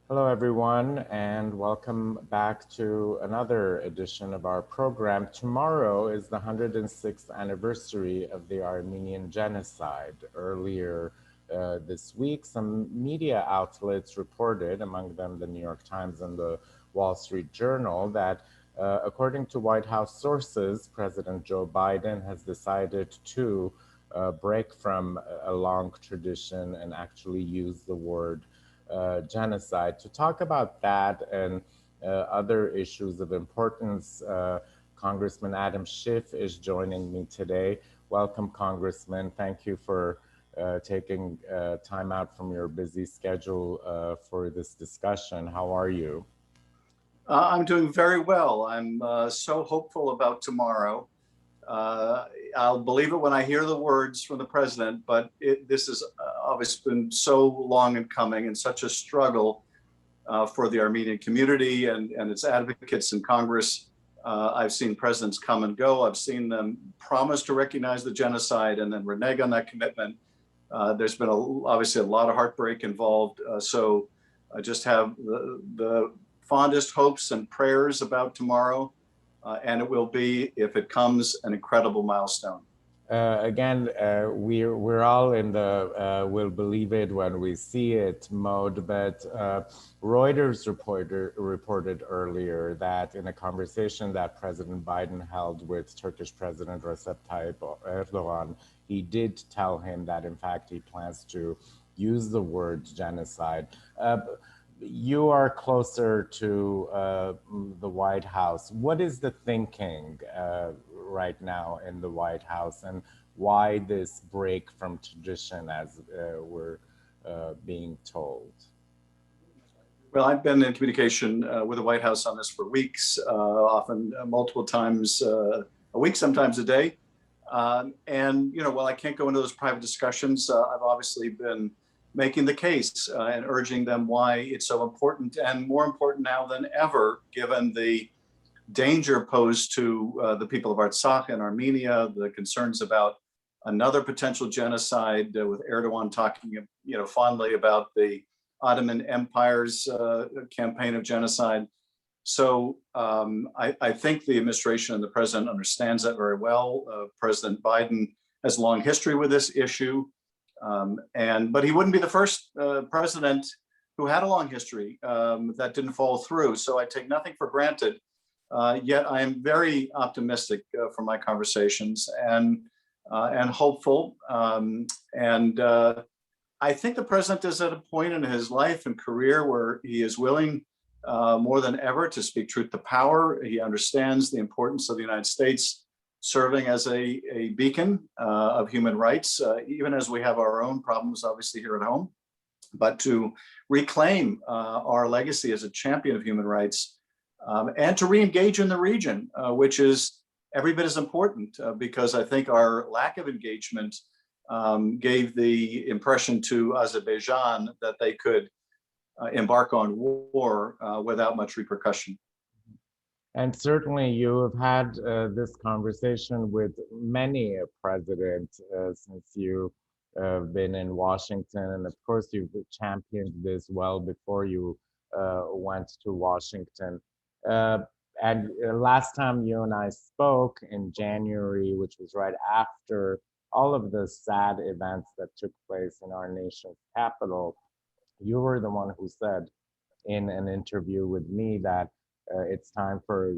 Hello, everyone, and welcome back to another edition of our program. Tomorrow is the 106th anniversary of the Armenian Genocide. Earlier this week, some media outlets reported, among them the New York Times and the Wall Street Journal, that according to White House sources, President Joe Biden has decided to break from a long tradition and actually use the word genocide. To talk about that and other issues of importance, Congressman Adam Schiff is joining me today. Welcome, Congressman. Thank you for taking time out from your busy schedule for this discussion. How are you? I'm doing very well. I'm so hopeful about tomorrow. Uh, I'll believe it when I hear the words from the president, but this has obviously been so long in coming and such a struggle for the Armenian community and its advocates in Congress. I've seen presidents come and go. I've seen them promise to recognize the genocide and then renege on that commitment. There's been obviously a lot of heartbreak involved. So I just have the fondest hopes and prayers about tomorrow. And it will be, if it comes, an incredible milestone. Again, we're all in the we'll believe it when we see it mode, but Reuters reported earlier that in a conversation that President Biden held with Turkish President Recep Tayyip Erdogan, he did tell him that in fact he plans to use the word genocide. You are closer to the White House. What is the thinking right now in the White House, and why this break from tradition, as we're being told? Well, I've been in communication with the White House on this for weeks, often multiple times a week, sometimes a day. While I can't go into those private discussions, I've obviously been making the case and urging them why it's so important, and more important now than ever, given the danger posed to the people of Artsakh and Armenia, the concerns about another potential genocide, with Erdogan talking, fondly about the Ottoman Empire's campaign of genocide. So I think the administration and the president understands that very well. President Biden has a long history with this issue. But he wouldn't be the first president who had a long history that didn't follow through. So I take nothing for granted. Yet I am very optimistic from my conversations and hopeful. I think the president is at a point in his life and career where he is willing more than ever to speak truth to power. He understands the importance of the United States serving as a beacon of human rights, even as we have our own problems, obviously, here at home, but to reclaim our legacy as a champion of human rights, and to re-engage in the region, which is every bit as important, because I think our lack of engagement gave the impression to Azerbaijan that they could embark on war without much repercussion. And certainly you have had this conversation with many a president since you've been in Washington. And of course, you've championed this well before you went to Washington. Uh, and last time you and I spoke in January, which was right after all of the sad events that took place in our nation's capital, you were the one who said in an interview with me that it's time for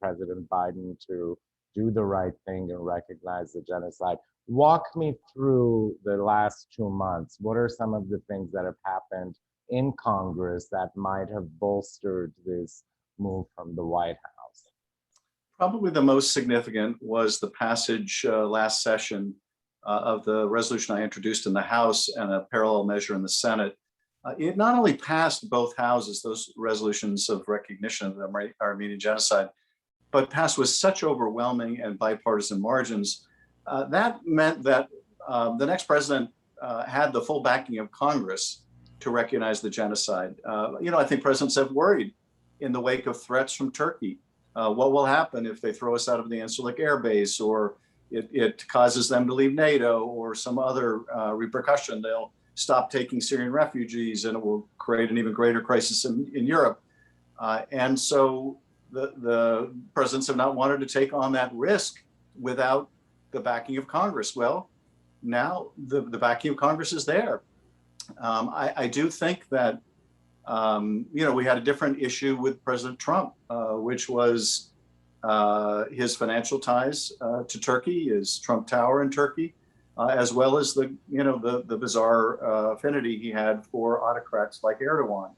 President Biden to do the right thing and recognize the genocide. Walk me through the last 2 months. What are some of the things that have happened in Congress that might have bolstered this move from the White House? Probably the most significant was the passage last session of the resolution I introduced in the House and a parallel measure in the Senate. It not only passed both houses, those resolutions of recognition of the Armenian genocide, but passed with such overwhelming and bipartisan margins. That meant that the next president had the full backing of Congress to recognize the genocide. I think presidents have worried in the wake of threats from Turkey. What will happen if they throw us out of the Incirlik Air Base, or it causes them to leave NATO, or some other repercussion? They'll stop taking Syrian refugees, and it will create an even greater crisis in Europe. And so the presidents have not wanted to take on that risk without the backing of Congress. Well, now the backing of Congress is there. I do think that, we had a different issue with President Trump, which was his financial ties to Turkey, his Trump Tower in Turkey, as well as the bizarre affinity he had for autocrats like Erdogan.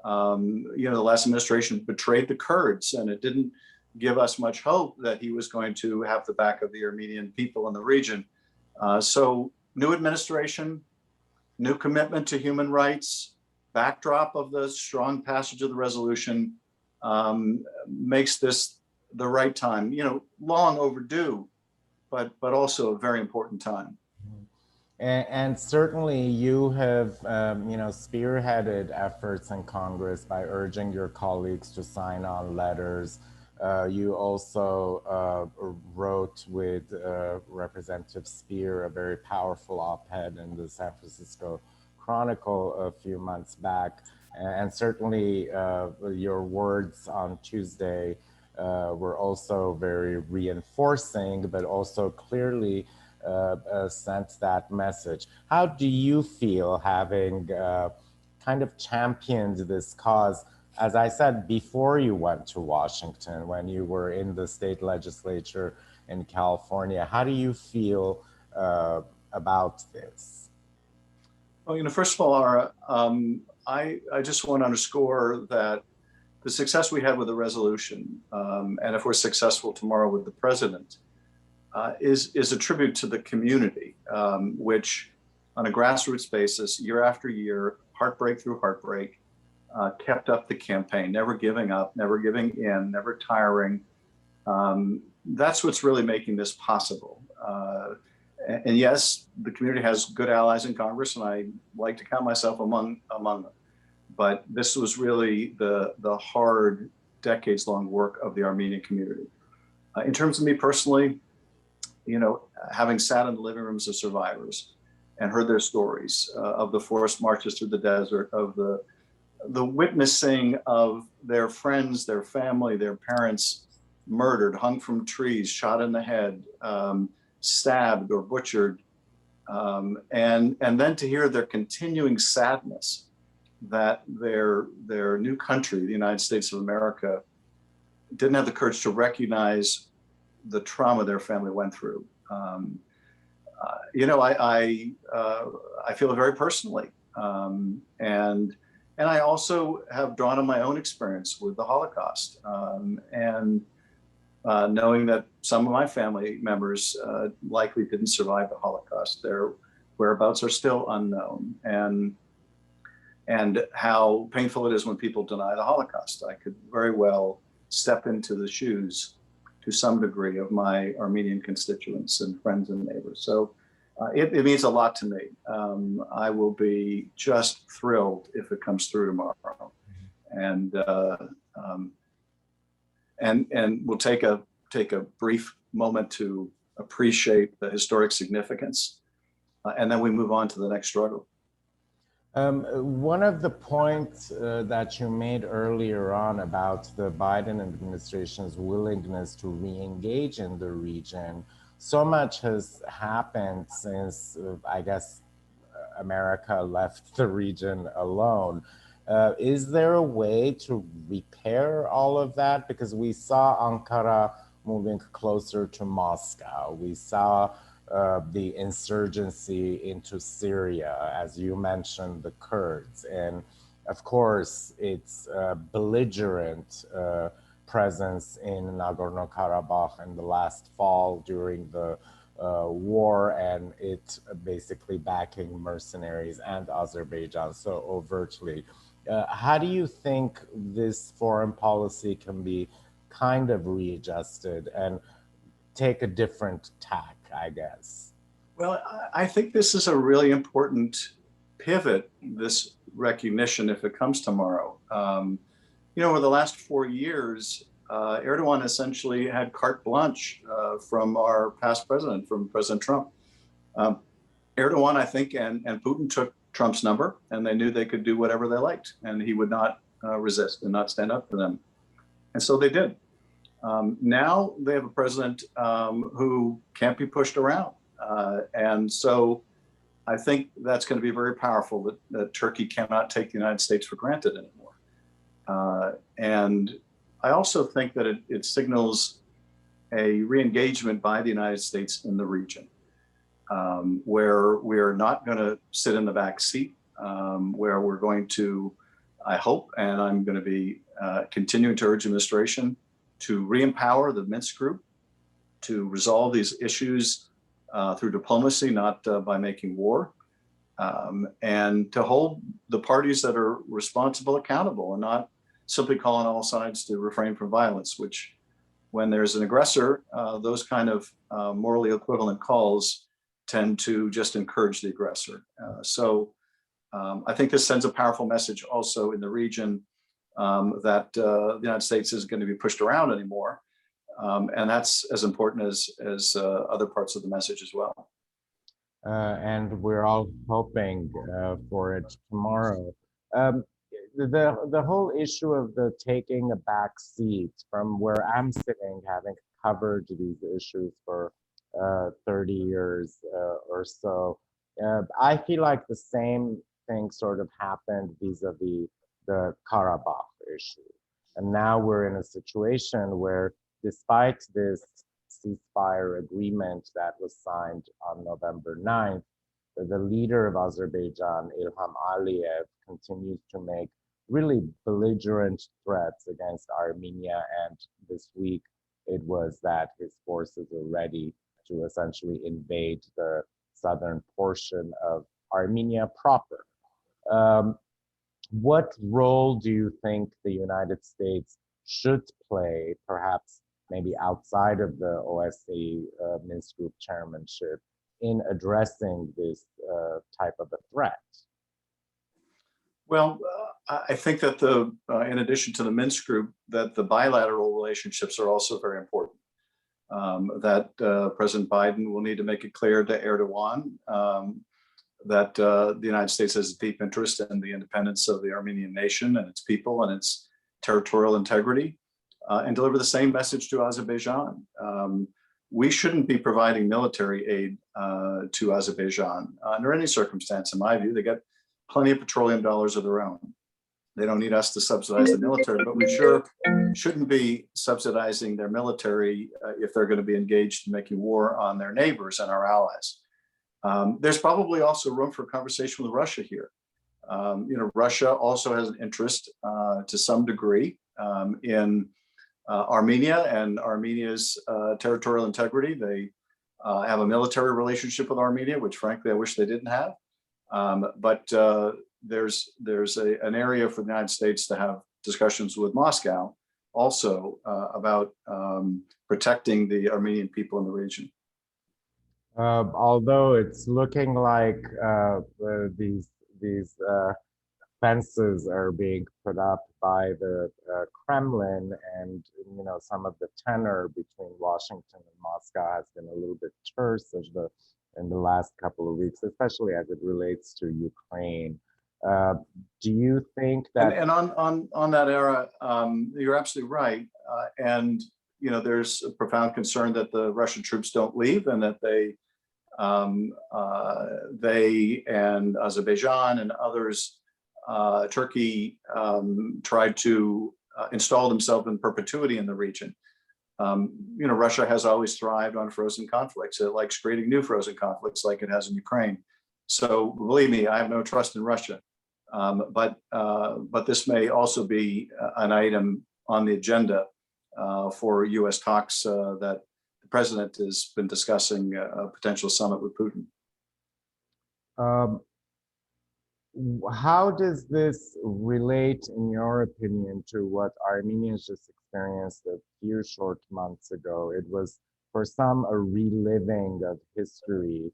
The last administration betrayed the Kurds, and it didn't give us much hope that he was going to have the back of the Armenian people in the region. So new administration, new commitment to human rights, backdrop of the strong passage of the resolution, makes this the right time, long overdue, but also a very important time. And certainly you have, spearheaded efforts in Congress by urging your colleagues to sign on letters. You also wrote with Representative Speer a very powerful op-ed in the San Francisco Chronicle a few months back. And certainly your words on Tuesday were also very reinforcing, but also clearly sent that message. How do you feel having kind of championed this cause, as I said, before you went to Washington, when you were in the state legislature in California? How do you feel about this? Well, first of all, Ara, I just want to underscore that the success we had with the resolution, and if we're successful tomorrow with the president, is a tribute to the community, which on a grassroots basis, year after year, heartbreak through heartbreak, kept up the campaign, never giving up, never giving in, never tiring. That's what's really making this possible. And yes, the community has good allies in Congress, and I like to count myself among them. But this was really the hard, decades-long work of the Armenian community. In terms of me personally, having sat in the living rooms of survivors and heard their stories of the forced marches through the desert, of the witnessing of their friends, their family, their parents murdered, hung from trees, shot in the head, stabbed or butchered, and then to hear their continuing sadness that their new country, the United States of America, didn't have the courage to recognize the trauma their family went through. I feel it very personally, and I also have drawn on my own experience with the Holocaust, and knowing that some of my family members likely didn't survive the Holocaust. Their whereabouts are still unknown, and how painful it is when people deny the Holocaust. I could very well step into the shoes to some degree of my Armenian constituents and friends and neighbors. So it means a lot to me. I will be just thrilled if it comes through tomorrow. And we'll take a brief moment to appreciate the historic significance, and then we move on to the next struggle. One of the points that you made earlier on about the Biden administration's willingness to re-engage in the region, so much has happened since, I guess, America left the region alone. Is there a way to repair all of that? Because we saw Ankara moving closer to Moscow. We saw the insurgency into Syria, as you mentioned, the Kurds. And of course, its belligerent presence in Nagorno-Karabakh in the last fall during the war, and it basically backing mercenaries and Azerbaijan so overtly. How do you think this foreign policy can be kind of readjusted and take a different tack, I guess? Well, I think this is a really important pivot, this recognition, if it comes tomorrow. Over the last 4 years, Erdogan essentially had carte blanche from our past president, from President Trump. Erdogan, I think, and Putin took Trump's number, and they knew they could do whatever they liked, and he would not resist and not stand up for them. And so they did. Now they have a president who can't be pushed around. And so I think that's going to be very powerful, that Turkey cannot take the United States for granted anymore. And I also think that it signals a re-engagement by the United States in the region, where we are not going to sit in the back seat, where we're going to, I hope, and I'm going to be continuing to urge administration to re-empower the Minsk group to resolve these issues through diplomacy, not by making war, and to hold the parties that are responsible accountable, and not simply calling all sides to refrain from violence, which, when there's an aggressor, those kind of morally equivalent calls tend to just encourage the aggressor. So I think this sends a powerful message also in the region that the United States isn't going to be pushed around anymore. And that's as important as other parts of the message as well. And we're all hoping for it tomorrow. The whole issue of the taking a back seat, from where I'm sitting, having covered these issues for 30 years or so, I feel like the same thing sort of happened vis-a-vis the Karabakh issue. And now we're in a situation where, despite this ceasefire agreement that was signed on November 9th, the leader of Azerbaijan, Ilham Aliyev, continues to make really belligerent threats against Armenia. And this week, it was that his forces are ready to essentially invade the southern portion of Armenia proper. What role do you think the United States should play, perhaps maybe outside of the OSCE Minsk Group chairmanship, in addressing this type of a threat? Well, I think that in addition to the Minsk Group, that the bilateral relationships are also very important. That President Biden will need to make it clear to Erdogan that the United States has a deep interest in the independence of the Armenian nation and its people and its territorial integrity, and deliver the same message to Azerbaijan. We shouldn't be providing military aid to Azerbaijan under any circumstance, in my view. They get plenty of petroleum dollars of their own. They don't need us to subsidize the military, but we sure shouldn't be subsidizing their military if they're going to be engaged in making war on their neighbors and our allies. There's probably also room for conversation with Russia here. Russia also has an interest to some degree in Armenia and Armenia's territorial integrity. They have a military relationship with Armenia, which frankly I wish they didn't have. But there's an area for the United States to have discussions with Moscow also about protecting the Armenian people in the region. Although it's looking like these fences are being put up by the Kremlin, and some of the tenor between Washington and Moscow has been a little bit terse in the last couple of weeks, especially as it relates to Ukraine. Do you think that? And on that era, you're absolutely right. And there's a profound concern that the Russian troops don't leave, and that they and Azerbaijan and others, Turkey, tried to install themselves in perpetuity in the region. Russia has always thrived on frozen conflicts. It likes creating new frozen conflicts like it has in Ukraine. So believe me, I have no trust in Russia. But this may also be an item on the agenda for U.S. talks that the president has been discussing a potential summit with Putin. How does this relate, in your opinion, to what Armenians just experienced a few short months ago? It was, for some, a reliving of history,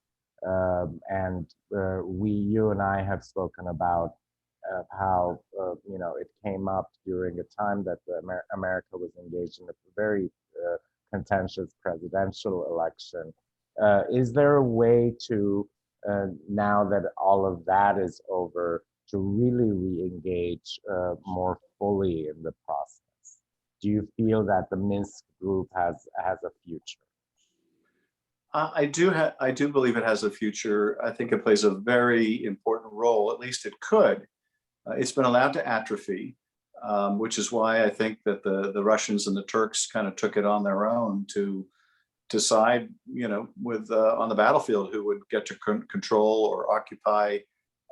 and you and I have spoken about how it came up during a time that America was engaged in a very contentious presidential election. Is there a way to now that all of that is over, to really re-engage more fully in the process? Do you feel that the Minsk group has a future? I do believe it has a future. I think it plays a very important role. At least it could. It's been allowed to atrophy, which is why I think that the Russians and the Turks kind of took it on their own to decide, with on the battlefield who would get to control or occupy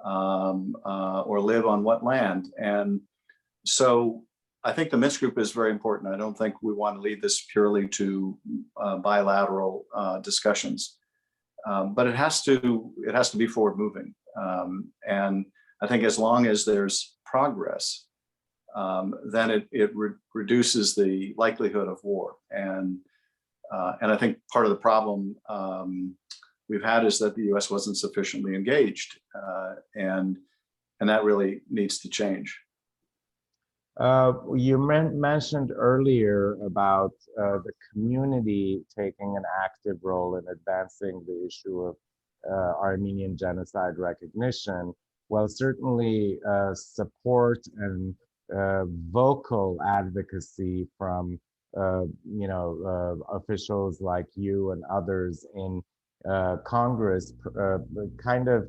or live on what land. And so I think the Minsk group is very important. I don't think we want to leave this purely to bilateral discussions, but it has to be forward moving. And I think as long as there's progress, then it reduces the likelihood of war. And I think part of the problem we've had is that the U.S. wasn't sufficiently engaged, and that really needs to change. You mentioned earlier about the community taking an active role in advancing the issue of Armenian genocide recognition. Well, certainly support and vocal advocacy from officials like you and others in Congress kind of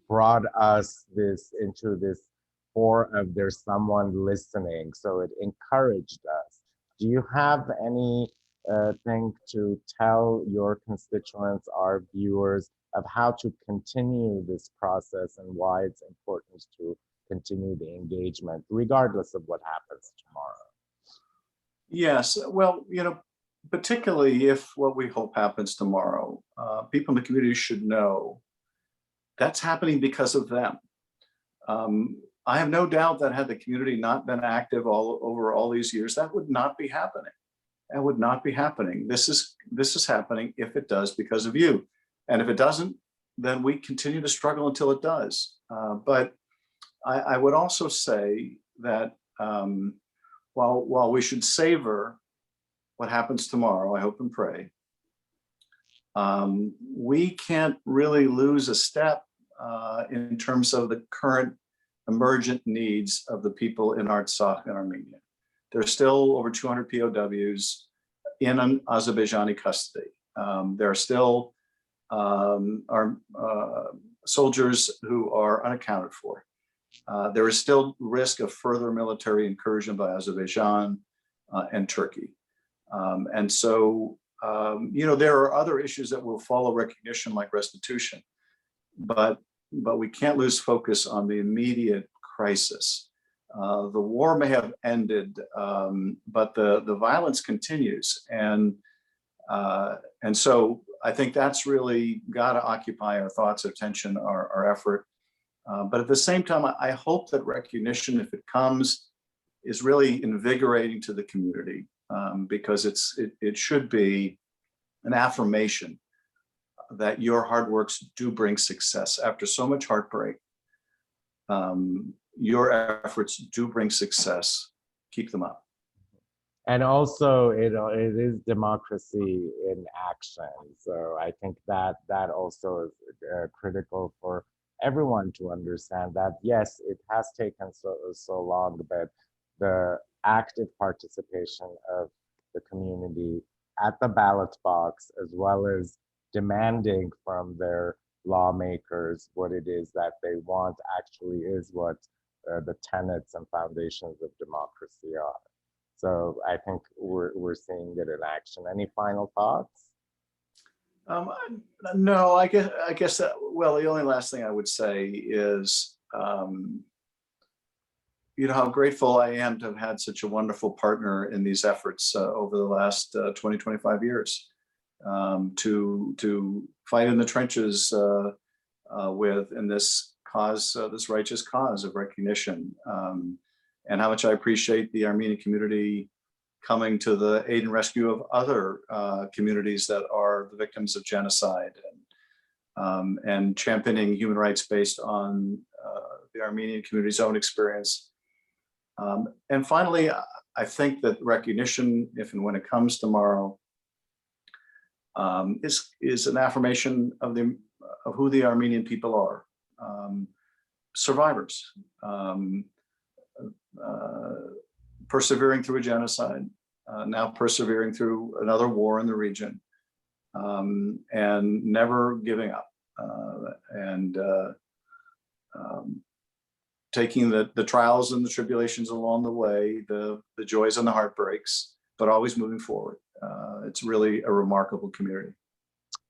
brought us into this core of there's someone listening, so it encouraged us. Do you have any thing to tell your constituents, our viewers, of how to continue this process and why it's important to continue the engagement, regardless of what happens tomorrow? Yes, well, particularly if what we hope happens tomorrow, people in the community should know that's happening because of them. I have no doubt that had the community not been active over all these years, that would not be happening. That would not be happening. This is happening if it does because of you. And if it doesn't, then we continue to struggle until it does. But I would also say that while we should savor what happens tomorrow, I hope and pray, we can't really lose a step in terms of the current emergent needs of the people in Artsakh and Armenia. There's still over 200 POWs in Azerbaijani custody. There are still soldiers who are unaccounted for. There is still risk of further military incursion by Azerbaijan and Turkey. And so, there are other issues that will follow recognition, like restitution, but we can't lose focus on the immediate crisis. The war may have ended, but the violence continues. And so I think that's really got to occupy our thoughts, our attention, our effort. But at the same time, I hope that recognition, if it comes, is really invigorating to the community, because it should be an affirmation that your hard works do bring success. After so much heartbreak, your efforts do bring success. Keep them up. And also, it is democracy in action. So I think that also is critical for everyone to understand that, yes, it has taken so long, but the active participation of the community at the ballot box, as well as demanding from their lawmakers what it is that they want, actually is what the tenets and foundations of democracy are. So I think we're seeing it in action. Any final thoughts? No, I guess that, well, the only last thing I would say is, how grateful I am to have had such a wonderful partner in these efforts over the last 20, 25 years, to fight in the trenches with in this cause, this righteous cause of recognition, and how much I appreciate the Armenian community coming to the aid and rescue of other communities that are the victims of genocide, and championing human rights based on the Armenian community's own experience. And finally, I think that recognition, if and when it comes tomorrow, is an affirmation of who the Armenian people are. Survivors, persevering through a genocide, now persevering through another war in the region, and never giving up, and taking the trials and the tribulations along the way, the joys and the heartbreaks, but always moving forward. It's really a remarkable community.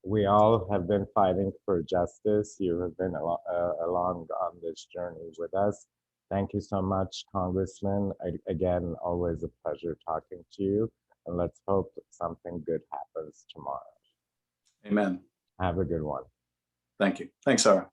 We all have been fighting for justice. You have been along on this journey with us. Thank you so much, Congressman. Again, always a pleasure talking to you. And let's hope something good happens tomorrow. Amen. Have a good one. Thank you. Thanks, Sarah.